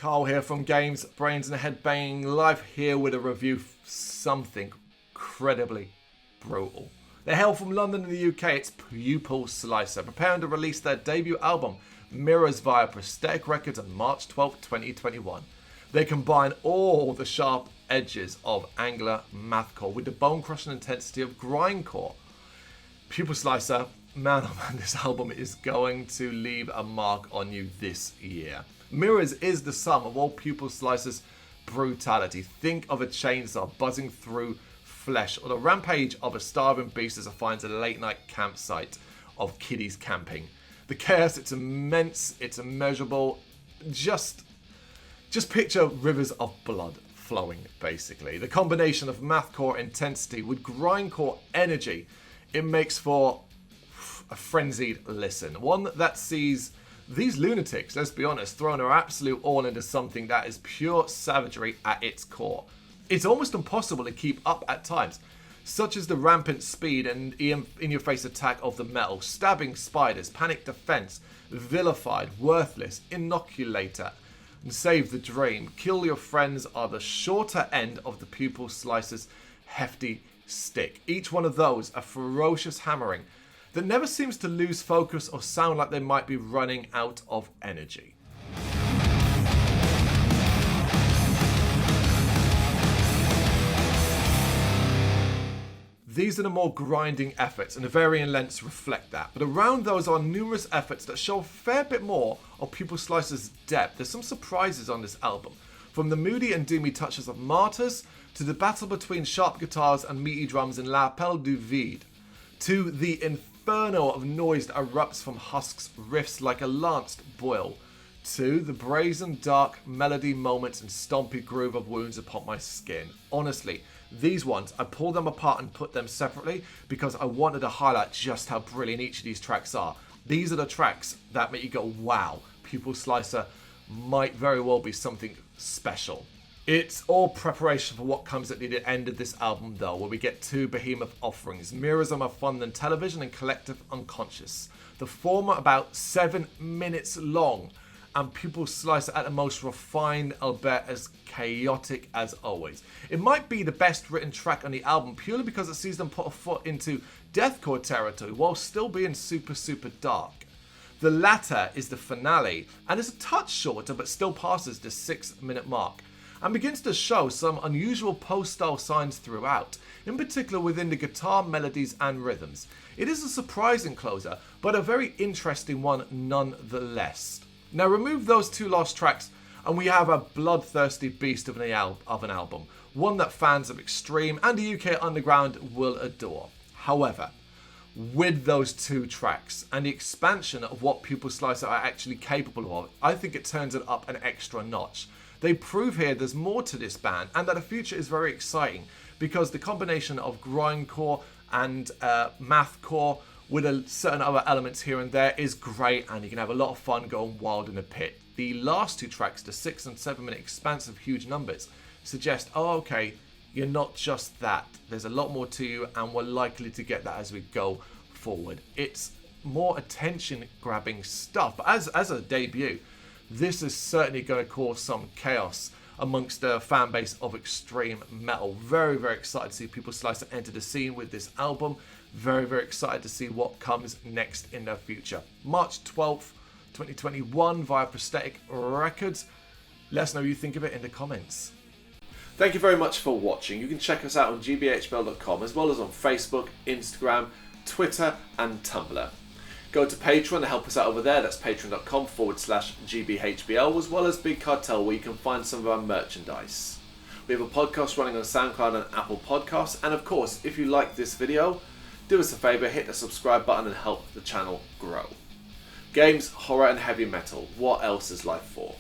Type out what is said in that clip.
Carl here from Brrraaains A Head-Banging Life, here with a review of something incredibly brutal. They hail from London in the UK. It's Pupil Slicer, preparing to release their debut album, Mirrors, via Prosthetic Records on March 12, 2021. They combine all the sharp edges of angular mathcore with the bone-crushing intensity of grindcore. Pupil Slicer, man oh man, this album is going to leave a mark on you this year. Mirrors is the sum of all Pupil Slicer's brutality. Think of a chainsaw buzzing through flesh, or the rampage of a starving beast as it finds a late night campsite of kiddies camping. The chaos, it's immense, it's immeasurable. Just picture rivers of blood flowing, basically. The combination of mathcore intensity with grindcore energy, it makes for a frenzied listen. One that sees these lunatics, let's be honest, throwing their absolute all into something that is pure savagery at its core. It's almost impossible to keep up at times, such as the rampant speed and in-your-face attack of the metal, stabbing spiders, panic defense, vilified, worthless, inoculator, and save the dream. Kill your friends are the shorter end of the Pupil Slicer's hefty stick. Each one of those a ferocious hammering that never seems to lose focus or sound like they might be running out of energy. These are the more grinding efforts, and the varying lengths reflect that. But around those are numerous efforts that show a fair bit more of Pupil Slicer's depth. There's some surprises on this album, from the moody and doomy touches of Martyrs, to the battle between sharp guitars and meaty drums in L'Appel du Vide, to the inferno of noise that erupts from Husk's riffs like a lanced boil, to the brazen dark melody moments and stompy groove of Wounds Upon My Skin. Honestly, these ones, I pulled them apart and put them separately because I wanted to highlight just how brilliant each of these tracks are. These are the tracks that make you go, wow, Pupil Slicer might very well be something special. It's all preparation for what comes at the end of this album though, where we get two behemoth offerings. Mirrors are more fun than television and Collective Unconscious. The former about 7 minutes long, and Pupil Slicer at the most refined, albeit as chaotic as always. It might be the best written track on the album purely because it sees them put a foot into deathcore territory while still being super dark. The latter is the finale and is a touch shorter but still passes the 6-minute mark and begins to show some unusual post-style signs throughout, in particular within the guitar melodies and rhythms. It is a surprising closer, but a very interesting one nonetheless. Now remove those two last tracks and we have a bloodthirsty beast of an album, one that fans of extreme and the UK underground will adore. However, with those two tracks and the expansion of what Pupil Slicer are actually capable of, I think it turns it up an extra notch. They prove here there's more to this band and that the future is very exciting because the combination of grindcore and mathcore with certain other elements here and there is great, and you can have a lot of fun going wild in the pit. The last two tracks, the 6 and 7 minute expansive huge numbers, suggest, oh okay, you're not just that. There's a lot more to you and we're likely to get that as we go forward. It's more attention grabbing stuff, but as a debut, this is certainly going to cause some chaos amongst the fan base of extreme metal. Very excited to see Pupil Slicer enter the scene with this album. Very excited to see what comes next in their future. March 12th, 2021 via Prosthetic Records. Let us know what you think of it in the comments. Thank you very much for watching. You can check us out on gbhbl.com as well as on Facebook, Instagram, Twitter and Tumblr. Go to Patreon to help us out over there. That's patreon.com/gbhbl, as well as Big Cartel, where you can find some of our merchandise. We have a podcast running on SoundCloud and Apple Podcasts. And of course, if you like this video, do us a favour, hit the subscribe button and help the channel grow. Games, horror and heavy metal. What else is life for?